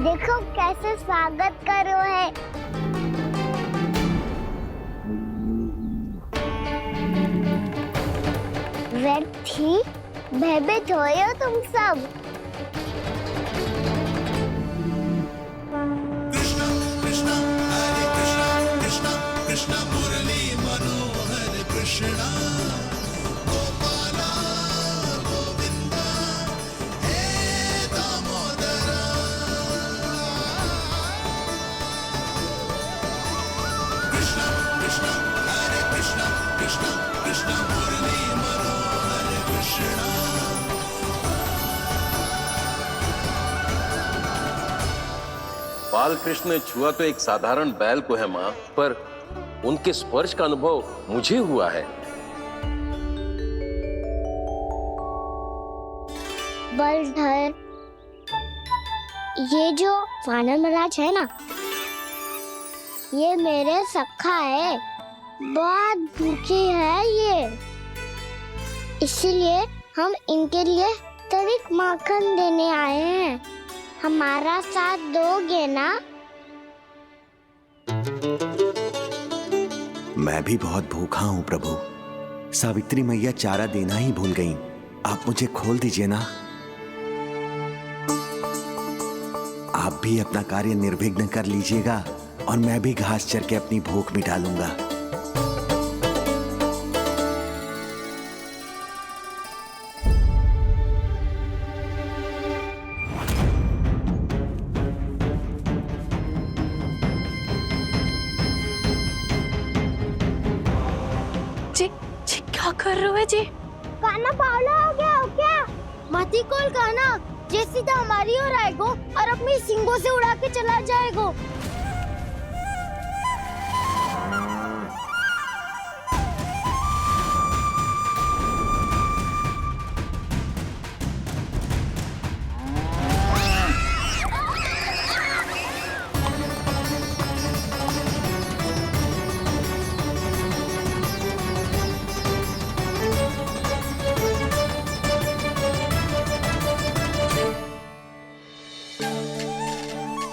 देखो कैसे स्वागत करो है। व्यर्थी भयभीत होए हो तुम सब। कृष्णा कृष्णा हरे कृष्णा कृष्णा कृष्णा मुरली मनोहर कृष्णा गोपाला गोविंदा हे दामोदरा। कृष्णा कृष्णा हरे कृष्णा कृष्णा कृष्णा मुरली मनोहर कृष्णा। बाल कृष्ण ने छुआ तो एक साधारण बैल को है माँ, पर उनके स्पर्श का अनुभव मुझे हुआ है। बलधर, ये जो वानर महाराज है ना, ये मेरे सखा है। बहुत भूखे हैं ये, इसीलिए हम इनके लिए तनिक माखन देने आए हैं। हमारा साथ दोगे ना? मैं भी बहुत भूखा हूँ प्रभु। सावित्री मैया चारा देना ही भूल गईं। आप मुझे खोल दीजिए ना। आप भी अपना कार्य निर्विघ्न कर लीजिएगा और मैं भी घास चर के अपनी भूख मिटा लूंगा। क्या कर रहे हो जी? काना पावला हो गया हो क्या? मती कोल काना, जे सीधा हमारी ओर आएगो और अपनी सींगों से उड़ा के चला जाएगो।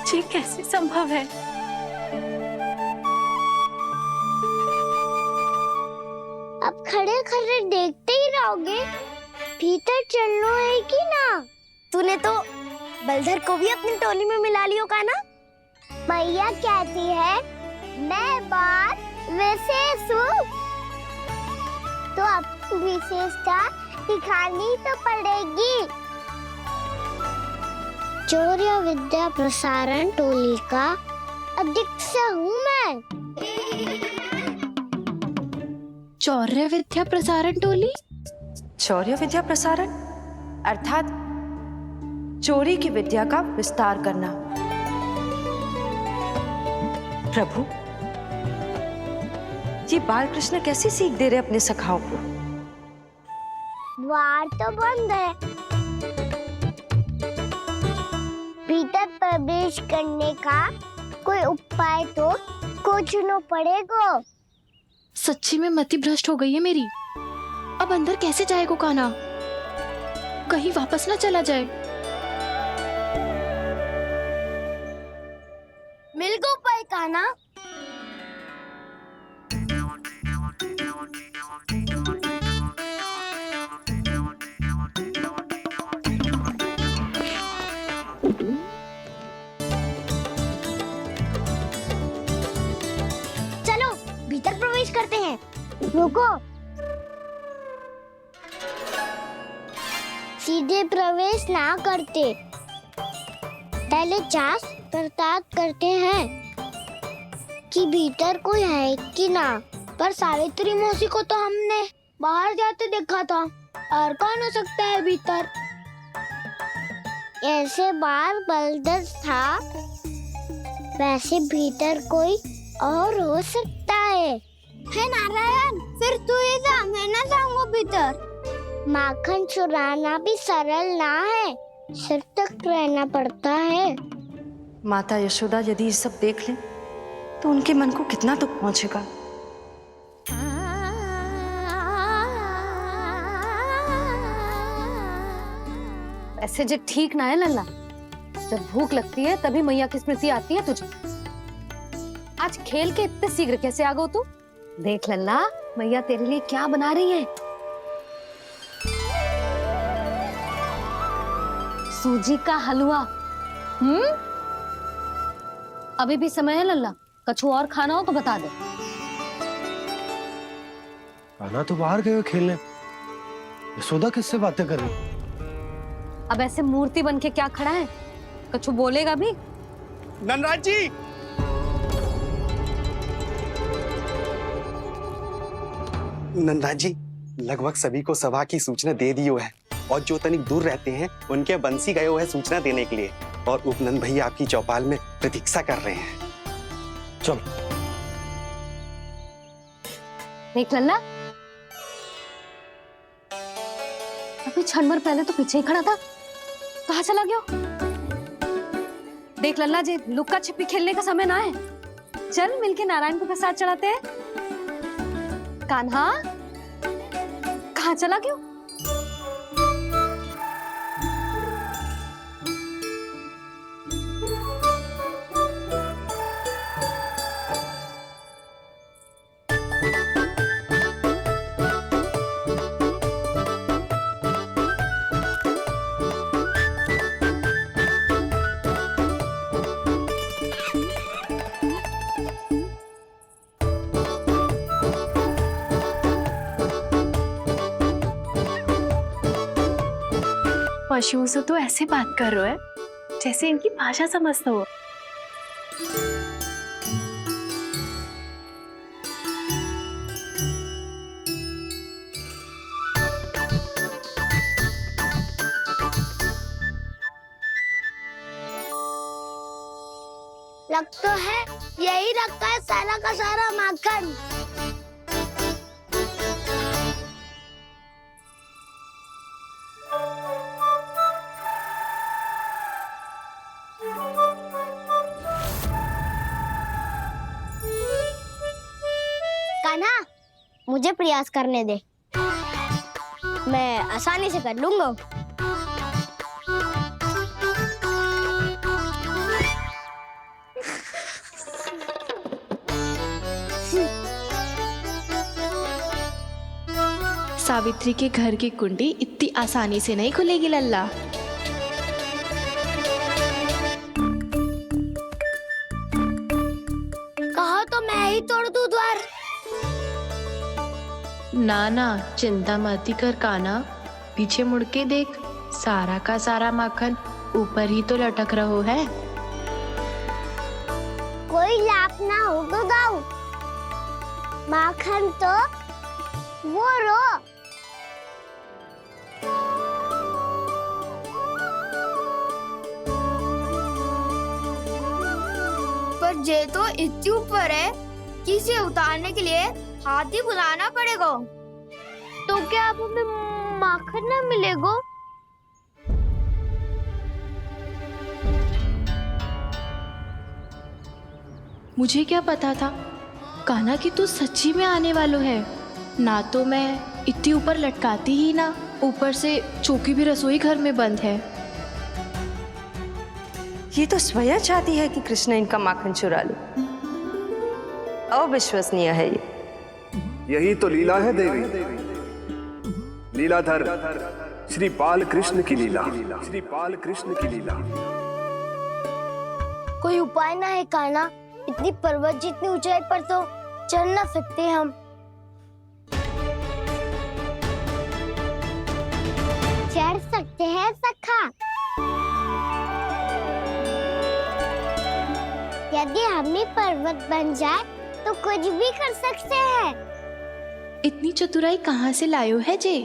जी कैसे संभव है? अब खड़े खड़े देखते ही रहोगे? भीतर चलना है कि ना? तूने तो बलधर को भी अपनी टोली में मिला लियो का ना? भैया कहती है मैं बात विशेष हूँ, तो अब विशेषता दिखानी तो पड़ेगी। चौर्य विद्या प्रसारण टोली का अध्यक्ष हूँ मैं। चौर्य विद्या प्रसारण टोली? चौर्य विद्या प्रसारण अर्थात चोरी की विद्या का विस्तार करना। प्रभु, ये बाल कृष्ण कैसी सीख दे रहे अपने सखाओं को? द्वार तो बंद है, भीतर प्रवेश करने का कोई उपाय तो खोजना पड़ेगा। सच्ची में मति भ्रष्ट हो गई है मेरी। अब अंदर कैसे जाएगा काना? कहीं वापस ना चला जाए। मिल गो उपाय काना। चलो भीतर प्रवेश करते हैं। रुको, सीधे प्रवेश ना करते, पहले जांच पड़ताल करते हैं कि भीतर कोई है कि ना। पर सावित्री मौसी को तो हमने बाहर जाते देखा था, और कौन हो सकता है भीतर? ऐसे बार बलदर था, वैसे भीतर कोई और हो सकता है। नारायण, फिर तू ही जा, मैं ना जाऊंगा भीतर। माखन चुराना भी सरल ना है, सतर्क रहना पड़ता है। माता यशोदा यदि ये सब देख लें तो उनके मन को कितना दुख पहुंचेगा। ऐसे जे ठीक ना है लल्ला, जब भूख लगती है तभी मैया की स्मृति आती है तुझे। आज खेल के इतने शीघ्र कैसे आ गो तू? देख लल्ला, मैया तेरे लिए क्या बना रही है। सूजी का हलवा। अभी भी समय है लल्ला, कछु और खाना हो तो बता दे। आना तो बाहर गए हो खेलने, यशोदा किससे बातें कर रही? अब ऐसे मूर्ति बन के क्या खड़ा है? कछु बोलेगा भी? ननराज जी, नंदा जी, लगभग सभी को सभा की सूचना दे दी है और जो तनिक दूर रहते हैं उनके बंसी गए हुए हैं सूचना देने के लिए और उपनंद भैया आपकी चौपाल में प्रतीक्षा कर रहे हैं। चलो। देख लल्ला, अभी क्षण भर पहले तो पीछे ही खड़ा था, कहाँ चला गया? देख लल्ला जी, लुक्का छिपी खेलने का समय ना है। चल मिलके नारायण को प्रसाद चढ़ाते हैं। कान्हा, कहाँ चला गया? पशुओं से तो ऐसे बात कर रहे हो जैसे इनकी भाषा समझते हो। लग तो है यही रखा है सारा का सारा माखन। कान्हा, मुझे प्रयास करने दे, मैं आसानी से कर लूंगा। सावित्री के घर की कुंडी इतनी आसानी से नहीं खुलेगी लल्ला। कहो तो मैं ही तोड़ दूं द्वार। ना ना, चिंता मत कर कान्हा, पीछे मुड़ के देख, सारा का सारा माखन ऊपर ही तो लटक रहो है। कोई लाभ ना हो तो दाऊ, माखन तो वो रो। पर जे तो इतनी ऊपर है कि इसे उतारने के लिए हाथी बुलाना पड़ेगा। तो क्या अब हमें माखन ना मिलेगा? मुझे क्या पता था कान्हा कि तू सच्ची में आने वालो है। ना तो मैं इतनी ऊपर लटकाती ही ना, ऊपर से चौकी भी रसोई घर में बंद है। ये तो स्वयं चाहती है कि कृष्ण इनका माखन चुरा ले। अविश्वसनीय है ये। यही तो लीला है देवी, लीलाधर श्री बाल कृष्ण की लीला, श्री बाल कृष्ण की लीला। कोई उपाय ना है कान्हा? इतनी पर्वत जितनी ऊंचाई पर तो चढ़ ना सकते हम। चढ़ सकते हैं सखा, यदि हम ही पर्वत बन जाए तो कुछ भी कर सकते हैं। इतनी चतुराई कहाँ से लायो है जे?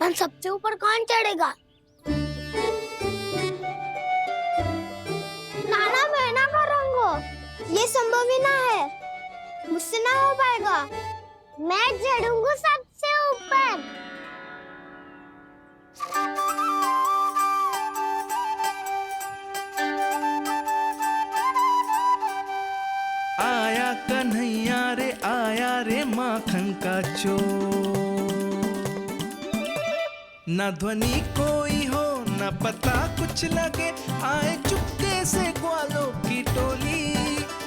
हम सबसे ऊपर कौन चढ़ेगा? नाना मैं ना करूँगा, ये संभव ही ना है, मुझसे ना हो पाएगा। मैं चढ़ूंगा सबसे ऊपर। चोर। न ध्वनि कोई हो न पता कुछ लगे, आए चुपके से ग्वालों की टोली।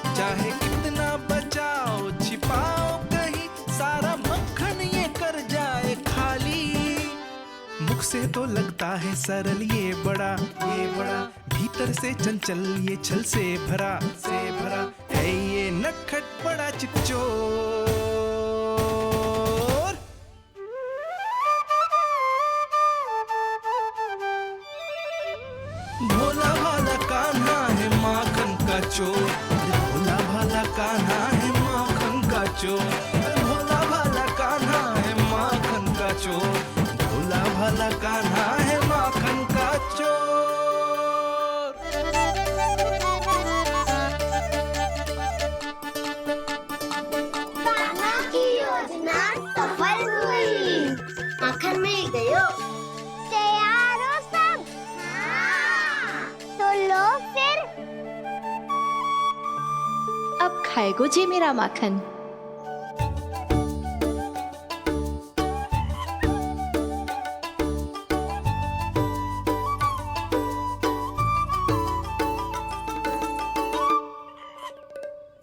चाहे कितना बचाओ छिपाओ कहीं, सारा मक्खन ये कर जाए खाली। मुख से तो लगता है सरल ये बड़ा भीतर से चंचल ये छल से भरा है ये नटखट बड़ा चिच्चोर। भोला भाला कान्हा है माखन का चोर, भोला भाला कान्हा है माखन का चोर, भोला भाला कान्हा है माखन का चोर, भोला भाला कान्हा है माखन का चोर। कान्हा की योजना सफल हुई, माखन मिल गयो। तैयार हो सब? तो लो फिर। अब खाएगो जे मेरा माखन।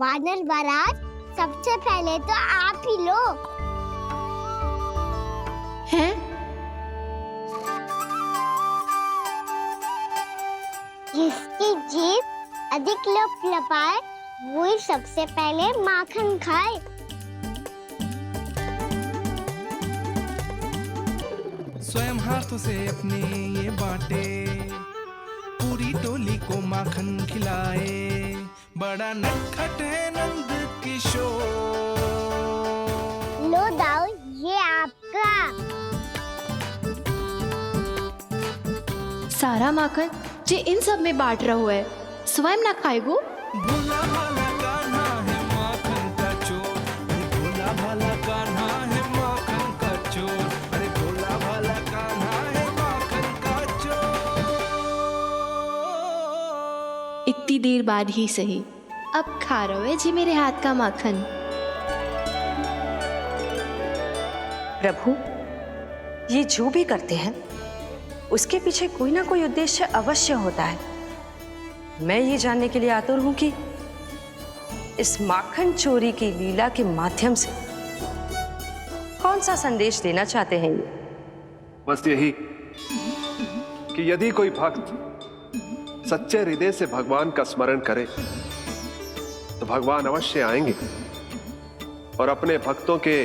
वानर बारात, सबसे पहले तो आप ही लो। हैं? जिसकी जीभ अधिक लपलपाए वही सबसे पहले माखन खाए। स्वयं हाथों से अपने ये बांटे, पूरी टोली को माखन खिलाए। बड़ा नटखट है नंद किशोर। लो दाऊ, ये आपका। सारा माखन जे इन सब में बांट रहो है, स्वयं ना खाएगो। भोला भाला कान्हा है माखन का चोर, अरे भोला भाला कान्हा है माखन का चोर, अरे भोला भाला कान्हा है माखन का चोर। इतनी देर बाद ही सही, अब खा रहे है जी मेरे हाथ का माखन। प्रभु, ये जो भी करते हैं उसके पीछे कोई ना कोई उद्देश्य अवश्य होता है। मैं ये जानने के लिए आतुर हूं कि इस माखन चोरी की लीला के माध्यम से कौन सा संदेश देना चाहते हैं ये। बस यही कि यदि कोई भक्त सच्चे हृदय से भगवान का स्मरण करे तो भगवान अवश्य आएंगे और अपने भक्तों के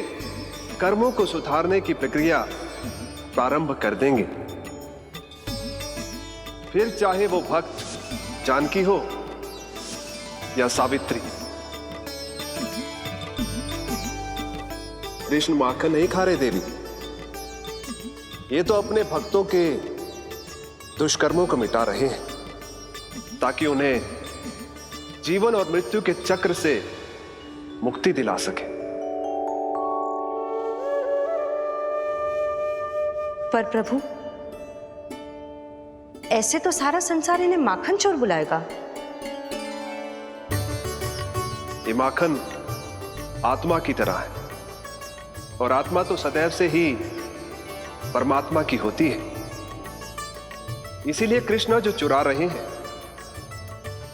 कर्मों को सुधारने की प्रक्रिया प्रारंभ कर देंगे। फिर चाहे वो भक्त जानकी हो या सावित्री। कृष्ण माखन नहीं खा रहे देवी, ये तो अपने भक्तों के दुष्कर्मों को मिटा रहे हैं ताकि उन्हें जीवन और मृत्यु के चक्र से मुक्ति दिला सके। पर प्रभु, ऐसे तो सारा संसार इन्हें माखन चोर बुलाएगा। ये माखन आत्मा की तरह है और आत्मा तो सदैव से ही परमात्मा की होती है। इसीलिए कृष्ण जो चुरा रहे हैं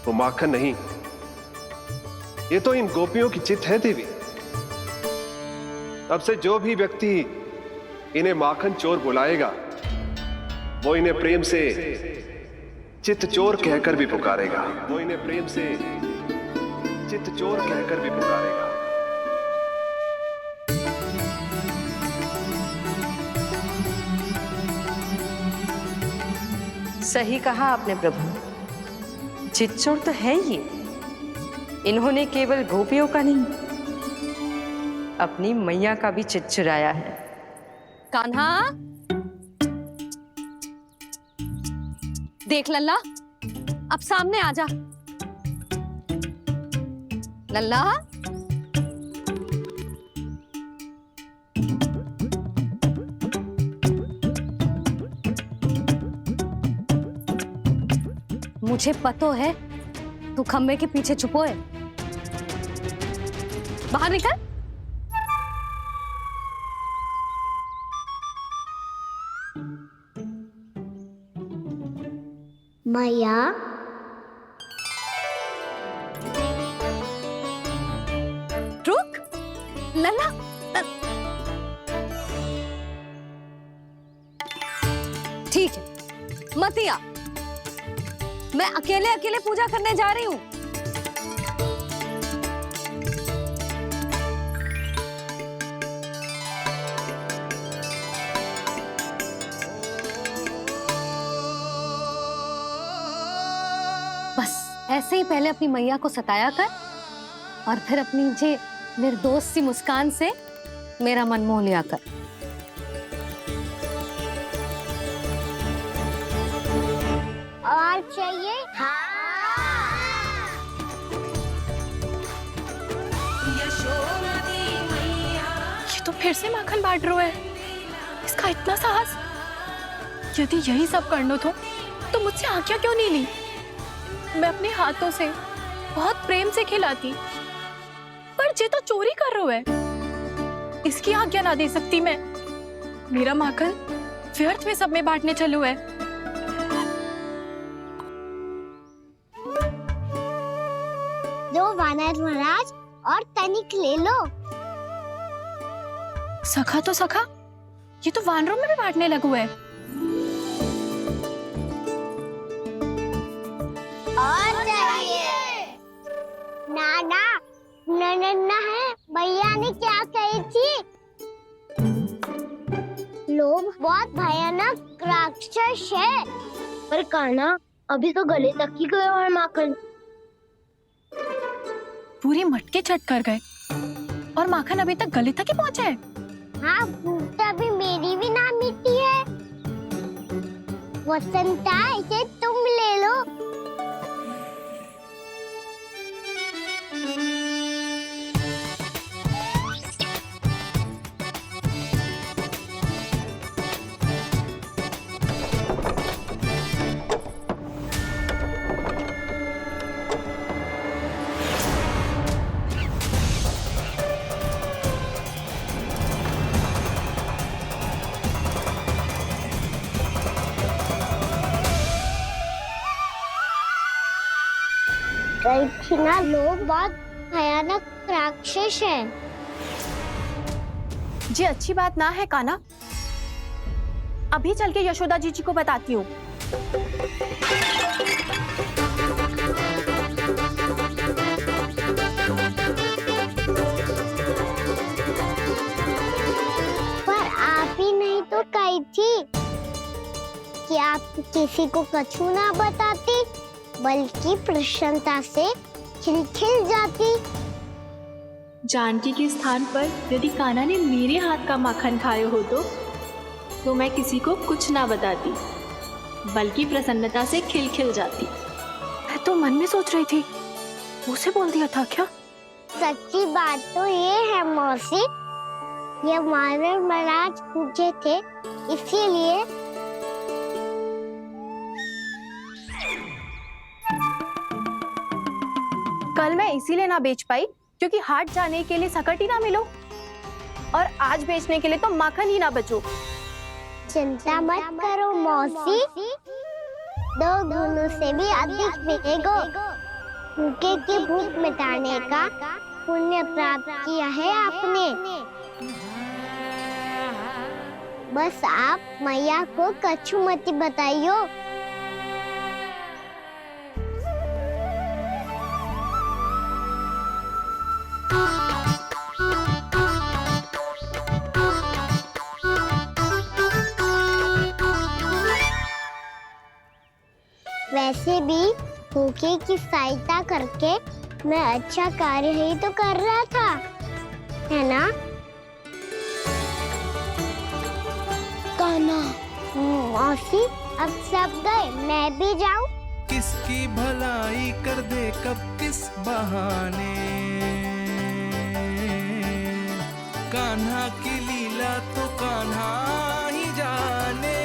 वो माखन नहीं, ये तो इन गोपियों की चित है देवी। तब से जो भी व्यक्ति इन्हें माखन चोर बुलाएगा वो इन्हें प्रेम से चित चोर कहकर भी पुकारेगा, वो इन्हें प्रेम से चित चोर कहकर भी पुकारेगा। सही कहा आपने प्रभु, चितचोर तो है ये। इन्होंने केवल गोपियों का नहीं, अपनी मैया का भी चित चुराया है। कान्हा, देख लल्ला, अब सामने आ जा। लल्ला, मुझे पतो है तू खम्बे के पीछे छुपो है। बाहर निकल। मैया, रुक लला। ठीक है मत आ, मैं अकेले अकेले पूजा करने जा रही हूँ। बस ऐसे ही पहले अपनी मैया को सताया कर और फिर अपनी जे निर्दोष सी मुस्कान से मेरा मन मोह लिया कर। और चाहिए? ये तो फिर से माखन बांट रहा है। इसका इतना साहस। यदि यही सब करना तो मुझसे आज्ञा क्यों नहीं ली? मैं अपने हाथों से बहुत प्रेम से खिलाती, पर ये तो चोरी कर रहा है। इसकी आज्ञा ना दे सकती मैं। मेरा माखन व्यर्थ में सब में बांटने चलू है। दो वानर महाराज और तनिक ले लो। सखा तो सखा, ये तो वानरों में भी बांटने लगू है। और चाहिए? नाना, नन्ना है, भैया ने क्या कही थी? लोभ बहुत भयानक राक्षस है। पर कान्हा, अभी तो गले तक ही गया है माखन। पूरी मटके चट कर गए और माखन अभी तक गले तक ही पहुंचा है। हाँ, भूख तभी मेरी भी ना मिटी है। वसंता, इसे तुम ले लो। ना, लोग बहुत भयानक राक्षस है। जी अच्छी बात ना है कान्हा। अभी चल के यशोदा जी को बताती हूँ। पर आप ही नहीं तो कही थी कि आप किसी को कछु ना बताती, बल्कि प्रसन्नता से खिलखिल जाती। जानकी के स्थान पर यदि कान्हा ने मेरे हाथ का माखन खाया हो तो मैं किसी को कुछ ना बताती, बल्कि प्रसन्नता से खिलखिल जाती। मैं तो मन में सोच रही थी, उसे बोल दिया था क्या? सच्ची बात तो ये है मौसी, ये वानर महाराज पूछे थे, इसीलिए। कल मैं इसीलिए ना बेच पाई क्योंकि हाट जाने के लिए सकट ही ना मिलो, और आज बेचने के लिए तो माखन ही ना बचो। चिंता मत करो मौसी, 2 गुनों से भी अधिक मिलेगा। भूखे की भूख मिटाने का पुण्य प्राप्त किया है आपने। बस आप मैया को कछु मत बताइयो। वैसे भी भूखे की सहायता करके मैं अच्छा कार्य ही तो कर रहा था, है ना? कान्हा, मौसी, अब सब गए, मैं भी जाऊं? किसकी भलाई कर दे कब किस बहाने, कान्हा की लीला तो कान्हा ही जाने।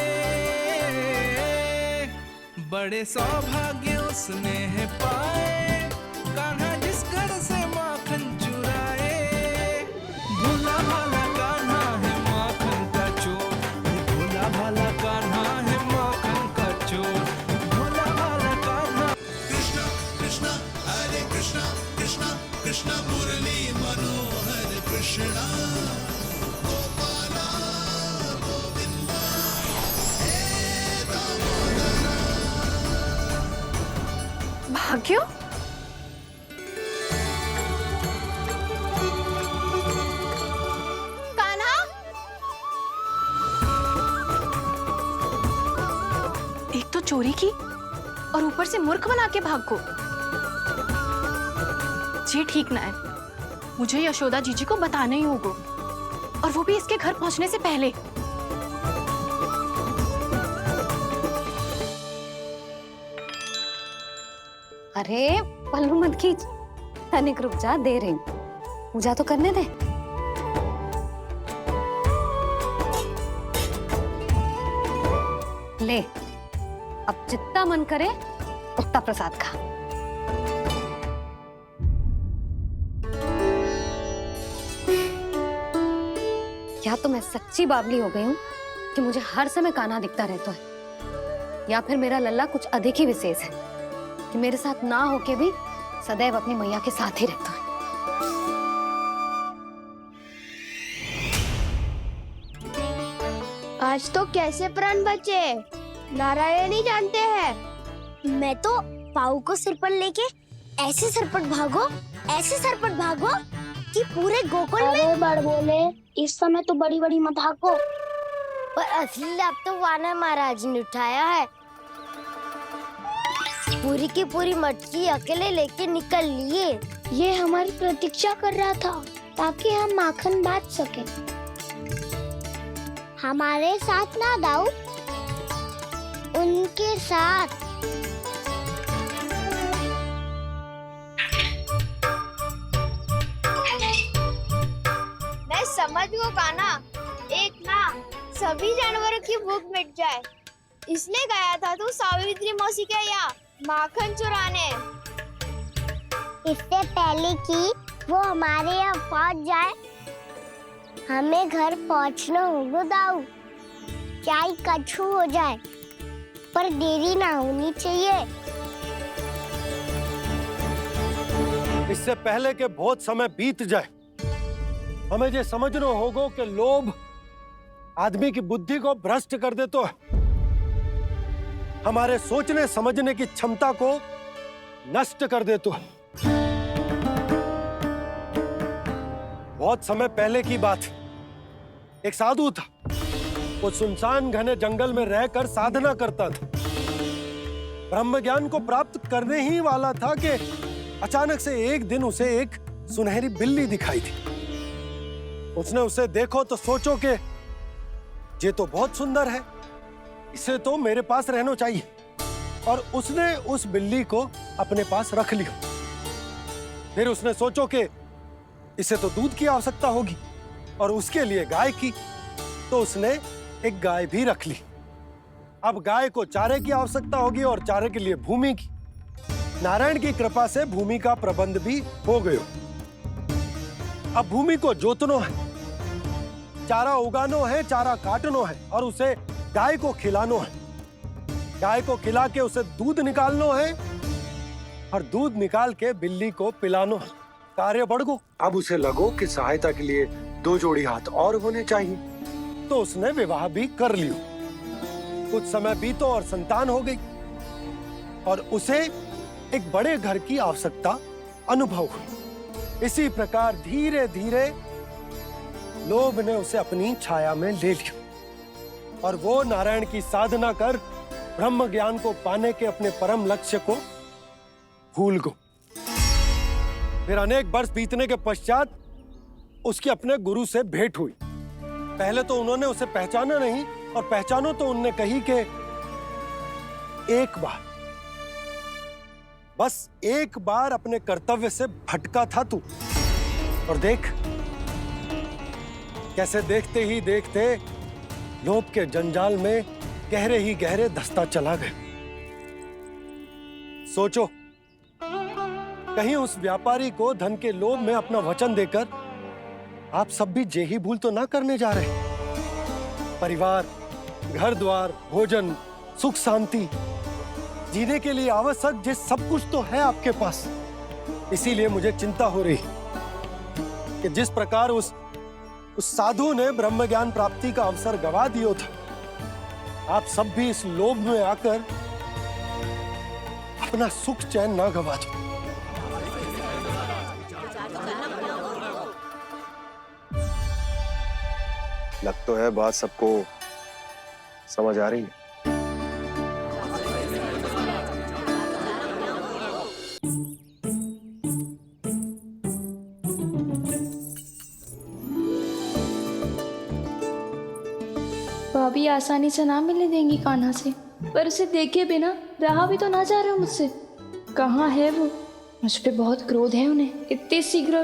बड़े सौभाग्य उसने है पाए, कान्हा जिस घर से माखन चुराए। भोला भाला कान्हा है माखन का चोर, भोला भाला भाग्य? कान्हा? एक तो चोरी की और ऊपर से मूर्ख बना के भाग को। ये ठीक ना है। मुझे यशोदा जीजी को बताना ही होगा, और वो भी इसके घर पहुंचने से पहले। अरे पल्लू मत खींच, तनिक रुक जा, दे रही हूँ, पूजा तो करने दे। ले, अब जितना मन करे उतना प्रसाद खा। या तो मैं सच्ची बावली हो गई हूँ कि मुझे हर समय कान्हा दिखता रहता है, या फिर मेरा लल्ला कुछ अधिक ही विशेष है कि मेरे साथ ना होके भी सदैव अपनी मैया के साथ ही रहता है। आज तो कैसे प्राण बचे नारायण ही जानते हैं। मैं तो पाऊ को सिर पर लेके ऐसे सरपट भागो कि पूरे गोकुल में बड़ बोले। इस समय तो बड़ी बड़ी मत हाको, पर असली लाभ तो वानर महाराज ने उठाया है। पूरी की पूरी मटकी अकेले लेके निकल लिए। ये हमारी प्रतीक्षा कर रहा था ताकि हम माखन बांट सके। हमारे साथ ना दाऊ, उनके साथ। मैं समझ गो कान्हा, एक ना सभी जानवरों की भूख मिट जाए, इसलिए गया था तू सावित्री मौसी के यहाँ माखन चुराने। इससे पहले कि वो हमारे यहाँ पहुँच जाए, हमें घर पहुँचना होगा दाऊ। चाहे कछु हो जाए, पर देरी ना होनी चाहिए। इससे पहले के बहुत समय बीत जाए, हमें ये समझना होगा कि लोभ आदमी की बुद्धि को भ्रष्ट कर देता है, हमारे सोचने समझने की क्षमता को नष्ट कर देता है। बहुत समय पहले की बात, एक साधु था। वो सुनसान घने जंगल में रहकर साधना करता था। ब्रह्म ज्ञान को प्राप्त करने ही वाला था कि अचानक से एक दिन उसे एक सुनहरी बिल्ली दिखाई थी। उसने उसे देखो तो सोचो कि ये तो बहुत सुंदर है, इसे तो मेरे पास रहना चाहिए, और उसने उस बिल्ली को अपने पास रख लिया। फिर उसने सोचो कि इसे तो दूध की आवश्यकता होगी और उसके लिए गाय की, तो उसने एक गाय भी रख ली। अब गाय को चारे की आवश्यकता होगी और चारे के लिए भूमि की। नारायण की कृपा से भूमि का प्रबंध भी हो गया। अब भूमि को जोतनो है, चारा उगानो है, चारा काटनो है और उसे गाय को खिलानो है। गाय को खिला के उसे दूध निकालनो है और दूध निकाल के बिल्ली को पिलानो है। कार्य बढ़ गो। अब उसे लगो कि सहायता के लिए 2 जोड़ी हाथ और होने चाहिए, तो उसने विवाह भी कर लियो। कुछ समय बीतो और संतान हो गई और उसे एक बड़े घर की आवश्यकता अनुभव हुई। इसी प्रकार धीरे धीरे लोभ ने उसे अपनी छाया में ले लिया और वो नारायण की साधना कर ब्रह्म ज्ञान को पाने के अपने परम लक्ष्य को भूल गो। फिर अनेक वर्ष बीतने के पश्चात उसकी अपने गुरु से भेंट हुई। पहले तो उन्होंने उसे पहचाना नहीं, और पहचानो तो उनने कही कि एक बार, बस एक बार अपने कर्तव्य से भटका था तू, और देख कैसे देखते ही देखते लोभ के जंजाल में गहरे ही गहरे धंसता चला गया। सोचो, कहीं उस व्यापारी को धन के लोभ में अपना वचन देकर आप सब भी जे ही भूल तो ना करने जा रहे। परिवार, घर द्वार, भोजन, सुख शांति, जीने के लिए आवश्यक जिस सब कुछ तो है आपके पास। इसीलिए मुझे चिंता हो रही कि जिस प्रकार उस साधु ने ब्रह्म ज्ञान प्राप्ति का अवसर गवा दिया था, आप सब भी इस लोभ में आकर अपना सुख चैन ना गवा दो। लग तो है बात सबको समझ आ रही है। भाभी आसानी से ना मिलने देंगी कान्हा से, पर उसे देखे बिना रहा भी तो ना जा रहा मुझसे। कहाँ है वो? मुझ पे बहुत क्रोध है उन्हें। इतने शीघ्र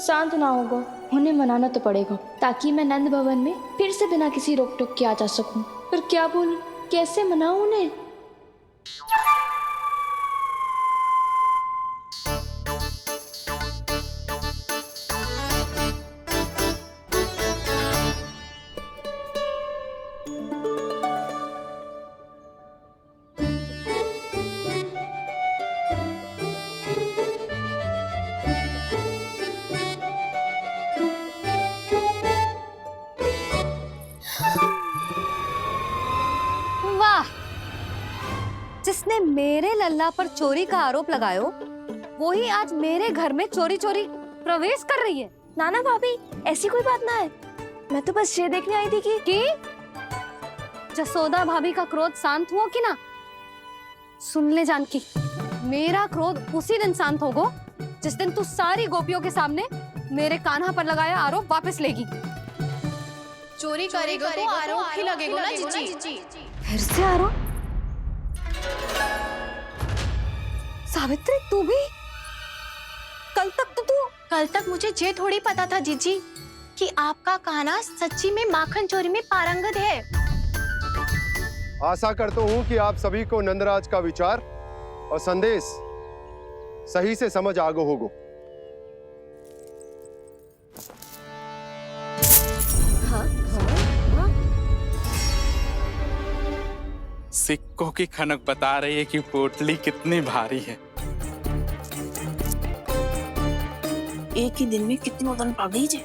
शांत ना होगा, उन्हें मनाना तो पड़ेगा ताकि मैं नंद भवन में फिर से बिना किसी रोक टोक के आ जा सकूं। पर क्या बोलूं, कैसे मनाऊं उन्हें? वाह, जिसने मेरे लल्ला पर चोरी का आरोप लगायो वो ही आज मेरे घर में चोरी चोरी प्रवेश कर रही है। नाना भाभी, ऐसी कोई बात ना है। मैं तो बस ये देखने आई थी कि जसोदा भाभी का क्रोध शांत हुआ कि ना? सुन ले जानकी, मेरा क्रोध उसी दिन शांत होगा जिस दिन तू सारी गोपियों के सामने मेरे कान्हा पर लगाया आरोप वापस लेगी। चोरी करेगा तो आरोप ही लगेगा ना जीजी। फिर से आरोप? सावित्री, तू भी? कल तक मुझे ये थोड़ी पता था जीजी कि आपका कान्हा सच्ची में माखन चोरी में पारंगत है। आशा करता हूं कि आप सभी को नंदराज का विचार और संदेश सही से समझ आगो होगो। सिक्कों की खनक बता रही है कि पोटली कितनी भारी है। एक ही दिन में कितने धन पा गई जे।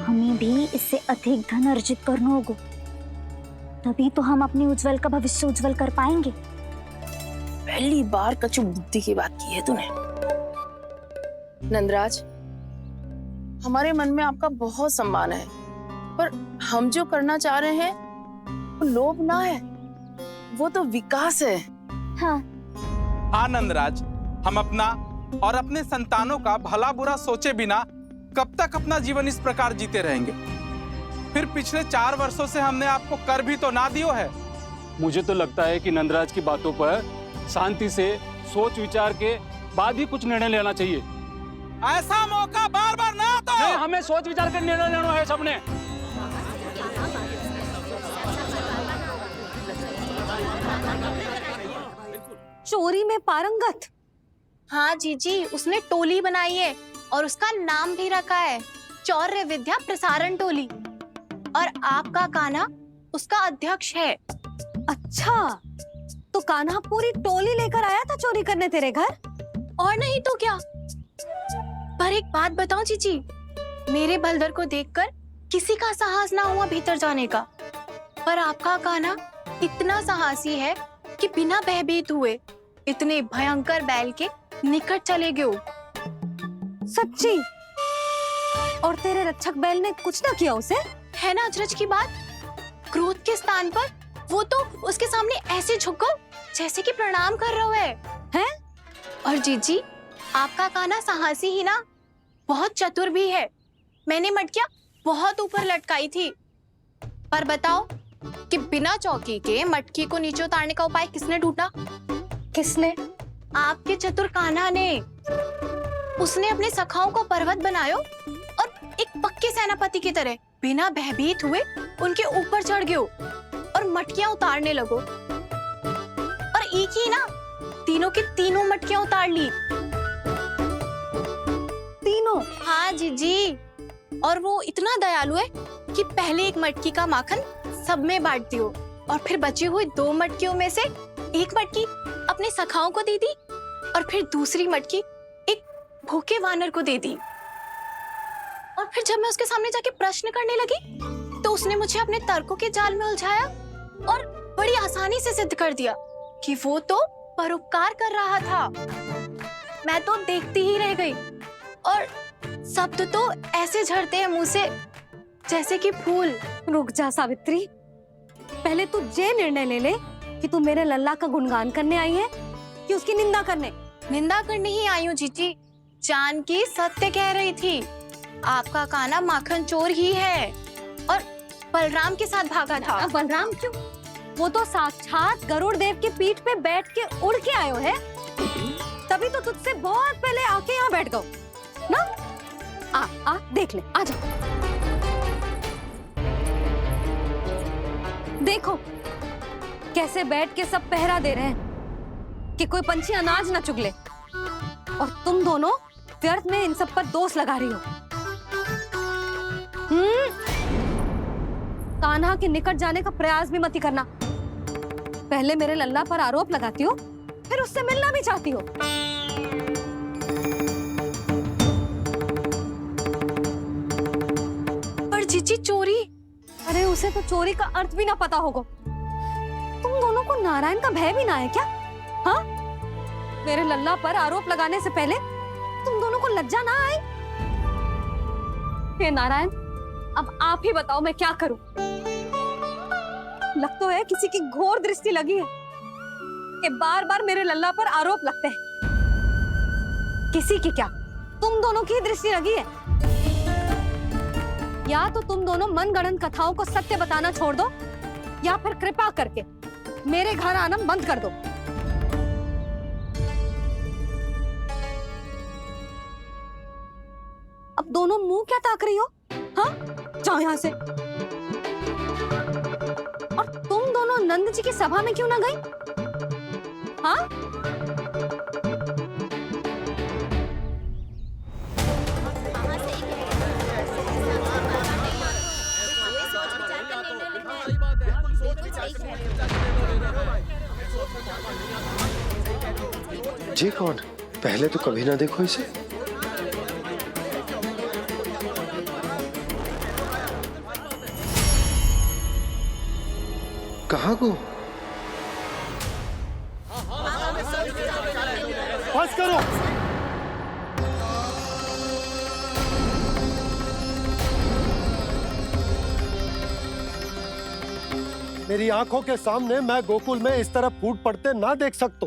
हमें भी इससे अधिक धन अर्जित करना होगा, तभी तो हम अपने उज्जवल का भविष्य उज्जवल कर पाएंगे। पहली बार कछु बुद्धि की बात की है तूने। नंदराज, हमारे मन में आपका बहुत सम्मान है, पर हम जो करना चाह रहे हैं वो लोभ ना है, वो तो विकास है। हाँ नंदराज, हम अपना और अपने संतानों का भला बुरा सोचे बिना कब तक अपना जीवन इस प्रकार जीते रहेंगे? फिर पिछले 4 वर्षों से हमने आपको कर भी तो ना दियो है। मुझे तो लगता है कि नंदराज की बातों पर शांति से सोच विचार के बाद ही कुछ निर्णय लेना चाहिए। ऐसा मौका बार बार ना आता। नहीं, हमें सोच विचार कर निर्णय लेना है सबने। चोरी में पारंगत? हाँ जीजी, उसने टोली बनाई है और उसका नाम भी रखा है चौर्य विद्या प्रसारण टोली, और आपका कान्हा उसका अध्यक्ष है। अच्छा, तो कान्हा पूरी टोली लेकर आया था चोरी करने तेरे घर? और नहीं तो क्या। पर एक बात बताऊं जीजी, मेरे बलदर को देखकर किसी का साहस ना हुआ भीतर जाने का, पर आपका कान्हा इतना साहसी है कि बिना भयभीत हुए इतने भयंकर बैल के निकट चले गए। सच्ची? और तेरे रक्षक बैल ने कुछ ना किया उसे? है ना अचरज की बात। क्रोध के स्थान पर वो तो उसके सामने ऐसे झुक गया जैसे कि प्रणाम कर रहा है। और जीजी, आपका कान्हा साहसी ही ना, बहुत चतुर भी है। मैंने मटकियां बहुत ऊपर लटकाई थी, पर बताओ कि बिना चौकी के मटकी को नीचे उतारने का उपाय किसने ढूंढा? किसने? आपके चतुर कान्हा ने। उसने अपने सखाओं को पर्वत बनायो और एक पक्के सेनापति की तरह बिना भयभीत हुए उनके ऊपर चढ़ गयो और मटकियां उतारने लगो। और एक ही ना, तीनों की तीनों मटकियां उतार ली। तीनों? हाँ जीजी, और वो इतना दयालु है कि पहले एक मटकी का माखन सब में बांट दियो और फिर बची हुई 2 मटकियों में से एक मटकी अपने सखाओं को दे दी और फिर दूसरी मटकी एक भूखे वानर को दे दी। और फिर जब मैं उसके सामने जाके प्रश्न करने लगी तो उसने मुझे अपने तर्कों के जाल में उलझाया और बड़ी आसानी से सिद्ध कर दिया कि वो तो परोपकार कर रहा था। मैं तो देखती ही रह गई और शब्द तो ऐसे झड़ते हैं मुंह से जैसे कि फूल। रुक जा सावित्री, पहले तू ये निर्णय ले ले कि तू मेरे लल्ला का गुणगान करने आई है कि उसकी निंदा करने। निंदा करने ही आई हूँ जीजी। जानकी सत्य कह रही थी, आपका कान्हा माखन चोर ही है और बलराम के साथ भागा था। बलराम क्यों? वो तो साक्षात गरुड़ देव की पीठ पे बैठ के उड़ के आयो है, तभी तो तुझसे बहुत पहले आके यहाँ बैठ गओ ना। आ देख ले, आ जा। देखो कैसे बैठ के सब पहरा दे रहे हैं कि कोई पंछी अनाज ना चुगले, और तुम दोनों व्यर्थ में इन सब पर दोष लगा रही हो। कान्हा के निकट जाने का प्रयास भी मत ही करना। पहले मेरे लल्ला पर आरोप लगाती हो, फिर उससे मिलना भी चाहती हो। पर जीजी चोरी, अरे उसे तो चोरी का अर्थ भी ना पता होगा। तुम दोनों को नारायण का भय भी ना है क्या? हाँ, मेरे लल्ला पर आरोप लगाने से पहले तुम दोनों को लज्जा ना आई? हे नारायण, अब आप ही बताओ मैं क्या करूं। लग तो है किसी की घोर दृष्टि लगी है कि बार बार मेरे लल्ला पर आरोप लगते हैं। किसी की क्या, तुम दोनों की दृष्टि लगी है। या तो तुम दोनों मनगढ़ंत कथाओं को सत्य बताना छोड़ दो, या फिर कृपा करके मेरे घर आना बंद कर दो। अब दोनों मुंह क्या ताक रही हो? हाँ, जाओ यहां से। और तुम दोनों नंद जी की सभा में क्यों ना गई? हाँ? जी कौन? पहले तो कभी ना देखो इसे। कहाँ को? बस करो। मेरी आंखों के सामने मैं गोकुल में इस तरह फूट पड़ते ना देख सकता।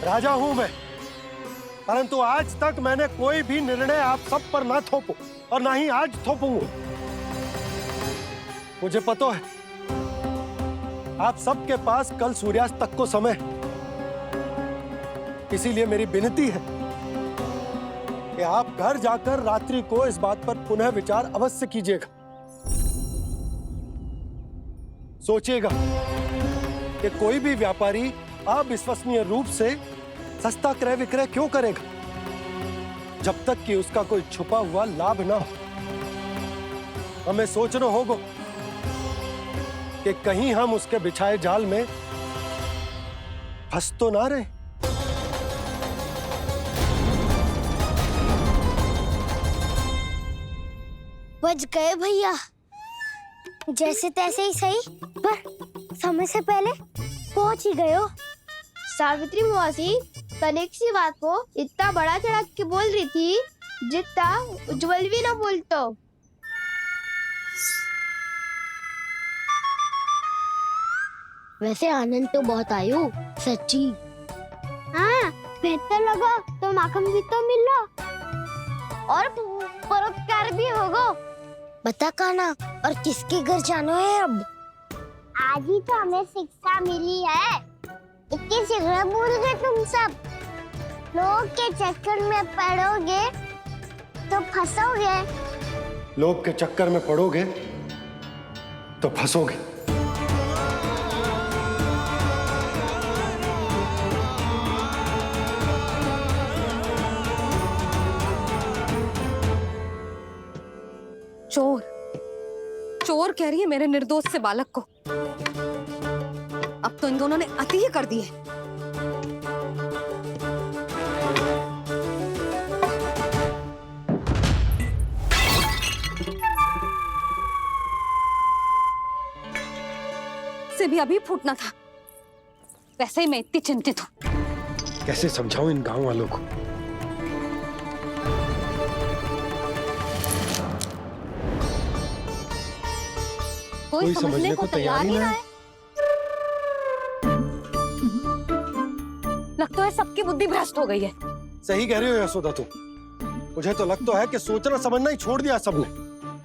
राजा हूं मैं, परंतु आज तक मैंने कोई भी निर्णय आप सब पर ना थोपो और ना ही आज थोपूंगा। मुझे पता है आप सबके पास कल सूर्यास्त तक को समय, इसीलिए मेरी विनती है कि आप घर जाकर रात्रि को इस बात पर पुनः विचार अवश्य कीजिएगा। सोचिएगा कि कोई भी व्यापारी अविश्वसनीय रूप से सस्ता क्रय विक्रय क्यों करेगा, जब तक कि उसका कोई छुपा हुआ लाभ ना हो। हमें सोचना होगा कि कहीं हम उसके बिछाए जाल में फंस तो ना रहे। बच गए भैया, जैसे तैसे ही सही, पर समय से पहले पहुंच ही गए हो। सावित्री मौसी तनिक सी बात को इतना बड़ा चढ़ा के बोल रही थी जितना उज्जवल भी ना बोलतो। वैसे आनंद तो बहुत आयो, सच्ची। हाँ, बेहतर लगा तो माखन भी तो मिला और परोपकार भी होगा। बता कान्हा, और किसके घर जाना है अब? आज ही तो हमें शिक्षा मिली है, इतनी शीघ्र भूल गए तुम सब। लोग के चक्कर में पड़ोगे तो फंसोगे। लोग के चक्कर में पड़ोगे तो फंसोगे। चोर, चोर कह रही है मेरे निर्दोष से बालक को। अब तो इन दोनों ने अति ही कर दी है। से भी अभी फूटना था। वैसे ही मैं इतनी चिंतित हूँ। कैसे समझाऊं इन गांव वालों को? कोई समझने को तैयार ही ना है। लगता है सबकी बुद्धि भ्रष्ट हो गई है। सही कह रही हो यशोदा तुम। मुझे तो लगता है कि सोचना समझना ही छोड़ दिया सबने।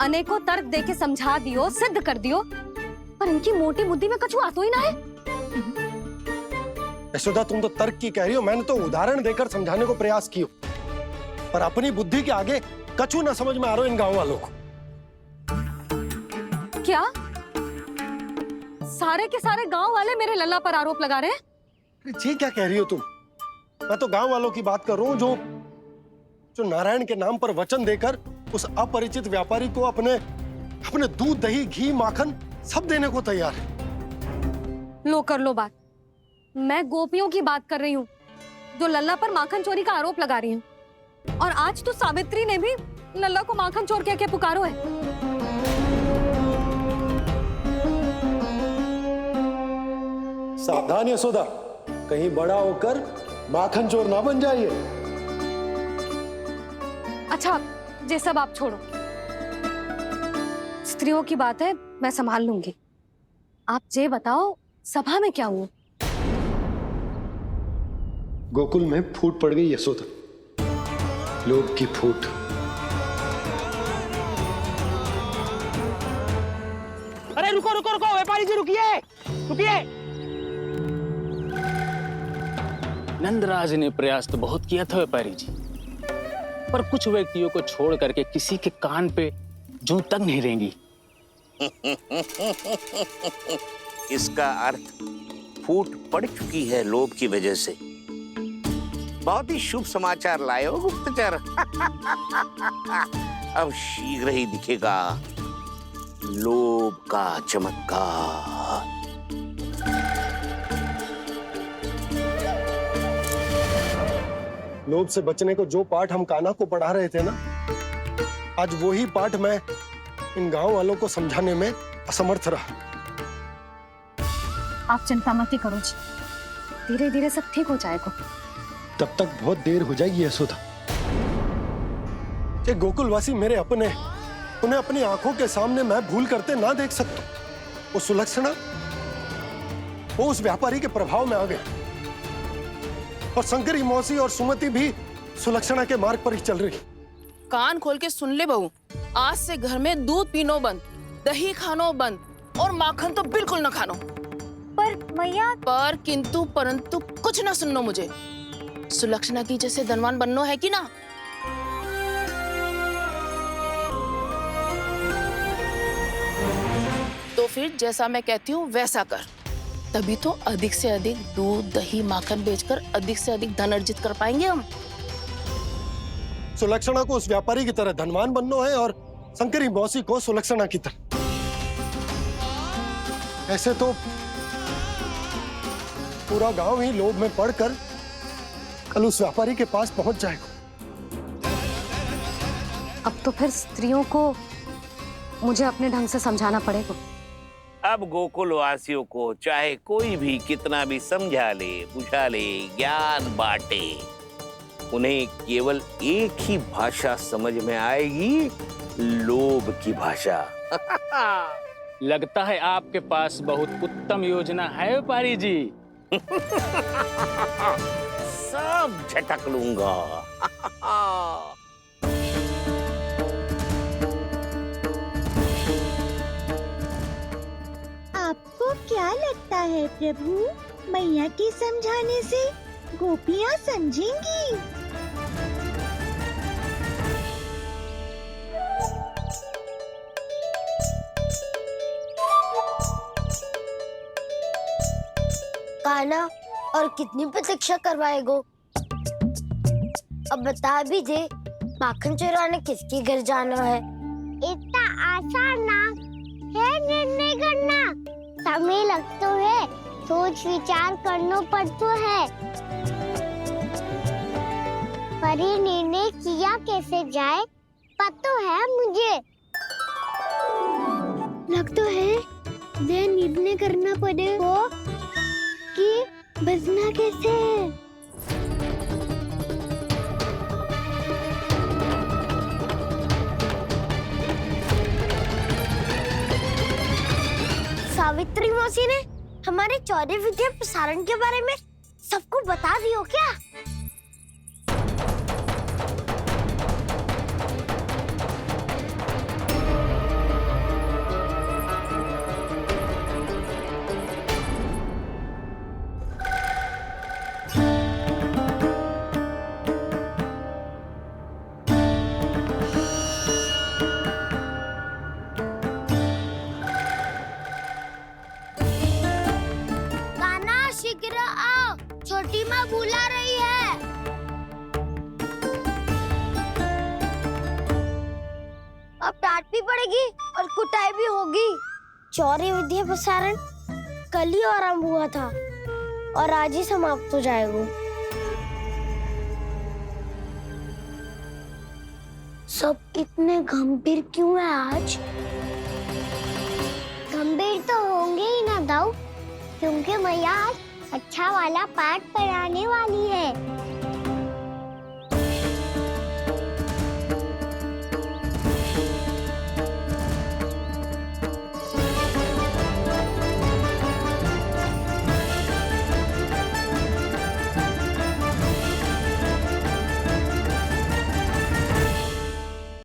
अनेकों तर्क देके समझा दियो, सिद्ध कर दियो, पर इनकी मोटी बुद्धि में कछु आता ही ना है। यशोदा तुम तो तर्क की कह रही हो, मैंने तो उदाहरण देकर समझाने को प्रयास किया, पर अपनी बुद्धि के आगे कछु ना समझ में आ रहा इन गांव वालों को। क्या सारे के सारे गांव वाले मेरे लल्ला पर आरोप लगा रहे हैं? जी क्या कह रही हो तुम? मैं तो गांव वालों की बात कर रहा हूँ जो नारायण के नाम पर वचन देकर उस अपरिचित व्यापारी को अपने दूध, दही, घी, माखन सब देने को तैयार है। लो कर लो बात। मैं गोपियों की बात कर रही हूँ जो लल्ला पर माखन चोरी का आरोप लगा रही हैं। और आज तो सावित्री ने भी लल्ला को माखन चोर कह के पुकारो है। सावधान यशोदा, कहीं बड़ा होकर माखन चोर ना बन जाइए। अच्छा, ये सब आप छोड़ो। स्त्रियों की बात है, मैं संभाल लूंगी। आप ये बताओ, सभा में क्या हुआ? गोकुल में फूट पड़ गई यशोदा, लोभ की फूट। अरे रुको रुको रुको, व्यापारी जी रुकिए रुकिए। नंदराज ने प्रयास तो बहुत किया था व्यापारी जी, पर कुछ व्यक्तियों को छोड़ करके किसी के कान पे जूं तक नहीं रेंगी। इसका अर्थ फूट पड़ चुकी है लोभ की वजह से। बहुत ही शुभ समाचार लाए हो गुप्तचर। अब शीघ्र ही दिखेगा लोभ का चमत्कार। लोभ से बचने को जो पाठ हम कान्हा को पढ़ा रहे थे ना, आज वही पाठ मैं इन गांव वालों को समझाने में असमर्थ रहा। आप चिंता मत करो जी, धीरे धीरे सब ठीक हो जाएगा। तब तक बहुत देर हो जाएगी यशोदा। ये गोकुलवासी मेरे अपने, उन्हें अपनी आंखों के सामने मैं भूल करते ना देख सकता। वो सुलक्षणा, वो उस व्यापारी के प्रभाव में आ गए, और शंकरी मौसी और सुमति भी सुलक्षणा के मार्ग पर ही चल रही। कान खोल के सुन ले बहू, आज से घर में दूध पीनो बंद, दही खानो बंद, और माखन तो बिल्कुल न खानो। पर मैया, पर किंतु परंतु कुछ ना सुननो मुझे। सुलक्षणा की जैसे धनवान बननो है कि ना? तो फिर जैसा मैं कहती हूँ वैसा कर, तभी तो अधिक से अधिक दूध, दही, माखन बेचकर अधिक से अधिक धन अर्जित कर पाएंगे हम। सुलक्षणा को उस व्यापारी की तरह धनवान बनना है और शंकरी मौसी को सुलक्षणा की तरह। ऐसे तो पूरा गांव ही लोभ में पड़कर कल उस व्यापारी के पास पहुंच जाएगा। अब तो फिर स्त्रियों को मुझे अपने ढंग से समझाना पड़ेगा। अब गोकुल वासियों को चाहे कोई भी कितना भी समझा ले, बुझा ले, ज्ञान बांटे, उन्हें केवल एक ही भाषा समझ में आएगी, लोभ की भाषा। लगता है आपके पास बहुत उत्तम योजना है व्यापारी जी। सब झटक लूंगा। आपको क्या लगता है प्रभु, मैया के समझाने से गोपियाँ समझेंगी? कान्हा, और कितनी प्रतीक्षा करवाएगो? अब बता भी दे, माखन चुराने किसके घर जाना है? इतना आसान ना है निर्णय करना, समय लगता है, सोच विचार करना पड़ता है। पर ये निर्णय किया कैसे जाए पता है मुझे। लगता है वे निर्णय करना पड़े वो कि बचना कैसे है। सावित्री मौसी ने हमारे चौरे विद्या प्रसारण के बारे में सबको बता दियो क्या? शीघ्र आओ, छोटी माँ बुला रही है। अब डांट भी पड़ेगी और कुटाई भी होगी। चौरे विद्या प्रसारण कल ही आरंभ हुआ था और आज ही समाप्त हो जाएगा। सब इतने गंभीर क्यों है आज? गंभीर तो होंगे ही ना दाऊ, क्योंकि मैया आज अच्छा वाला पाठ पढ़ाने वाली है।